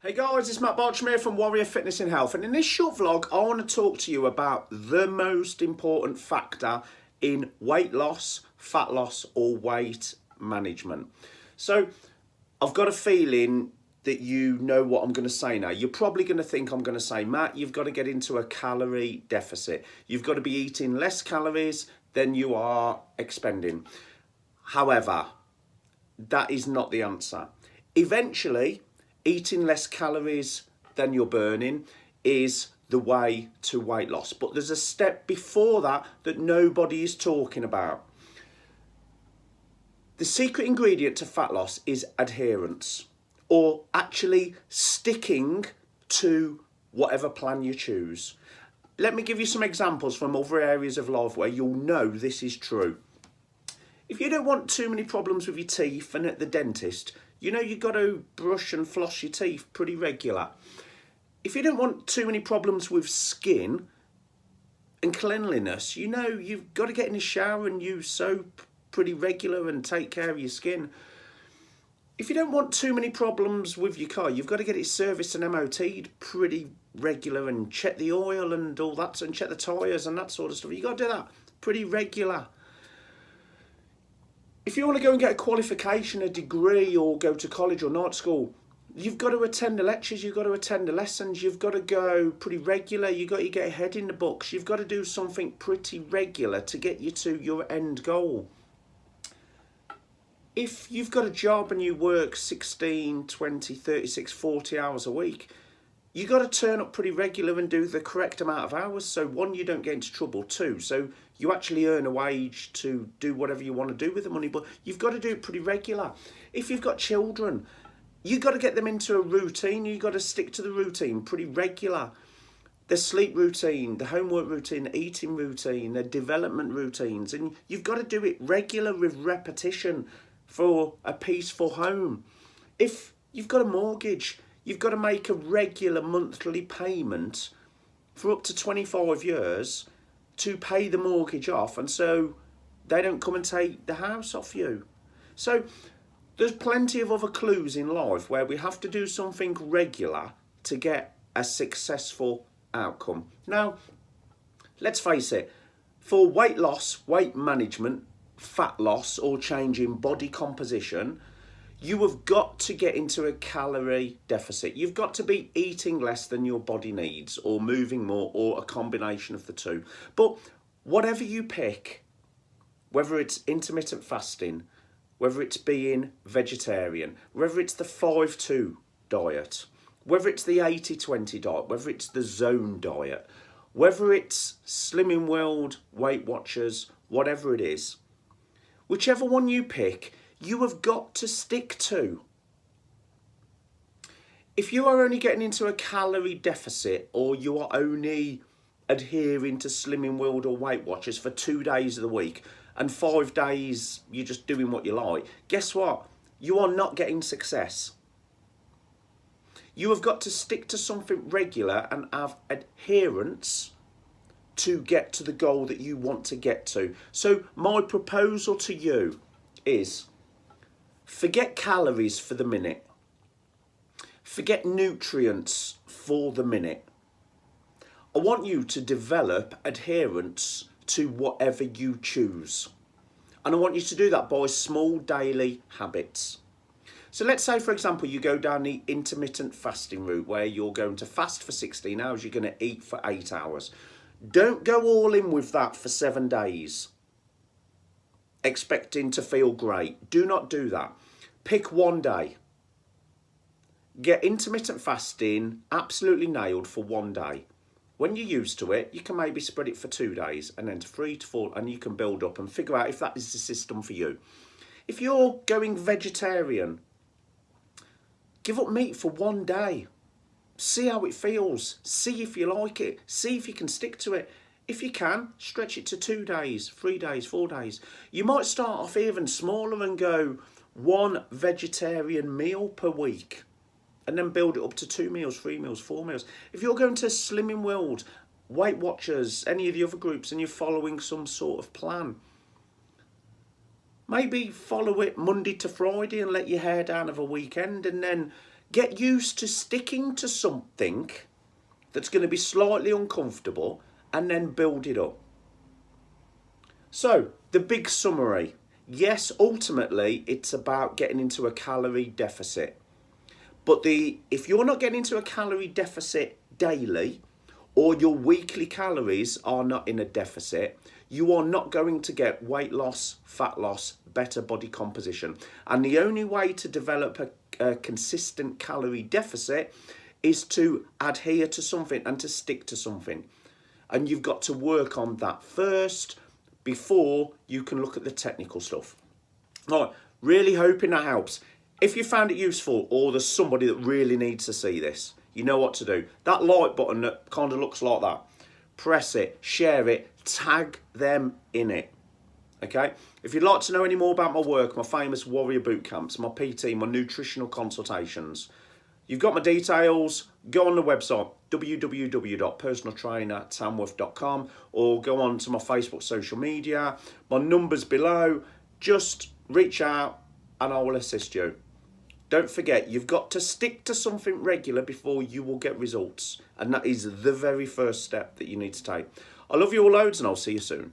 Hey guys, it's Bartram here from Warrior Fitness and Health, and in this short vlog I want to talk to you about the most important factor in weight loss, fat loss or weight management. So I've got a feeling that you know what I'm going to say now. You're probably going to think I'm going to say, Matt, you've got to get into a calorie deficit. You've got to be eating less calories than you are expending. However, that is not the answer. Eventually, eating less calories than you're burning is the way to weight loss. But there's a step before that that nobody is talking about. The secret ingredient to fat loss is adherence, or actually sticking to whatever plan you choose. Let me give you some examples from other areas of life where you'll know this is true. If you don't want too many problems with your teeth and at the dentist, you know you've got to brush and floss your teeth pretty regular. If you don't want too many problems with skin and cleanliness, you know you've got to get in the shower and use soap pretty regular and take care of your skin. If you don't want too many problems with your car, you've got to get it serviced and MOT'd pretty regular and check the oil and all that, and check the tyres and that sort of stuff. You've got to do that pretty regular. If you want to go and get a qualification, a degree, or go to college or night school, you've got to attend the lectures, you've got to attend the lessons, you've got to go pretty regular, you've got to get ahead in the books, you've got to do something pretty regular to get you to your end goal. If you've got a job and you work 16, 20, 36, 40 hours a week, you've got to turn up pretty regular and do the correct amount of hours. So one, you don't get into trouble. Two, so you actually earn a wage to do whatever you want to do with the money, but you've got to do it pretty regular. If you've got children, you've got to get them into a routine. You've got to stick to the routine pretty regular. The sleep routine, the homework routine, the eating routine, the development routines, and you've got to do it regular with repetition for a peaceful home. If you've got a mortgage, you've got to make a regular monthly payment for up to 25 years to pay the mortgage off, and so they don't come and take the house off you. So there's plenty of other clues in life where we have to do something regular to get a successful outcome. Now, let's face it, for weight loss, weight management, fat loss or change in body composition, you have got to get into a calorie deficit. You've got to be eating less than your body needs, or moving more, or a combination of the two. But whatever you pick, whether it's intermittent fasting, whether it's being vegetarian, whether it's the 5-2 diet, whether it's the 80-20 diet, whether it's the zone diet, whether it's Slimming World, Weight Watchers, whatever it is, whichever one you pick, you have got to stick to. If you are only getting into a calorie deficit, or you are only adhering to Slimming World or Weight Watchers for 2 days of the week, and 5 days you're just doing what you like, guess what? You are not getting success. You have got to stick to something regular and have adherence to get to the goal that you want to get to. So my proposal to you is, forget calories for the minute. Forget nutrients for the minute. I want you to develop adherence to whatever you choose. And I want you to do that by small daily habits. So let's say, for example, you go down the intermittent fasting route where you're going to fast for 16 hours, you're going to eat for 8 hours. Don't go all in with that for 7 days, expecting to feel great. Do not do that. Pick one day. Get intermittent fasting absolutely nailed for 1 day. When you're used to it, you can maybe spread it for 2 days, and then to 3 to 4, and you can build up and figure out if that is the system for you. If you're going vegetarian, give up meat for 1 day. See how it feels. See if you like it. See if you can stick to it. If you can, stretch it to 2 days, 3 days, 4 days. You might start off even smaller and go 1 vegetarian meal per week, and then build it up to 2 meals, 3 meals, 4 meals. If you're going to Slimming World, Weight Watchers, any of the other groups, and you're following some sort of plan, maybe follow it Monday to Friday and let your hair down of a weekend, and then Get used to sticking to something that's going to be slightly uncomfortable and then build it up. So, the big summary. Yes, ultimately, it's about getting into a calorie deficit. But if you're not getting into a calorie deficit daily, or your weekly calories are not in a deficit, you are not going to get weight loss, fat loss, better body composition. And the only way to develop a consistent calorie deficit is to adhere to something and to stick to something. And you've got to work on that first before you can look at the technical stuff. All right, really hoping that helps. If you found it useful or there's somebody that really needs to see this, you know what to do. That like button that kind of looks like that, press it, share it, tag them in it. Okay? If you'd like to know any more about my work, my famous warrior boot camps, my PT, my nutritional consultations, you've got my details. Go on the website, www.personaltrainertamworth.com, or go on to my Facebook social media. My number's below. Just reach out and I will assist you. Don't forget, you've got to stick to something regular before you will get results. And that is the very first step that you need to take. I love you all loads and I'll see you soon.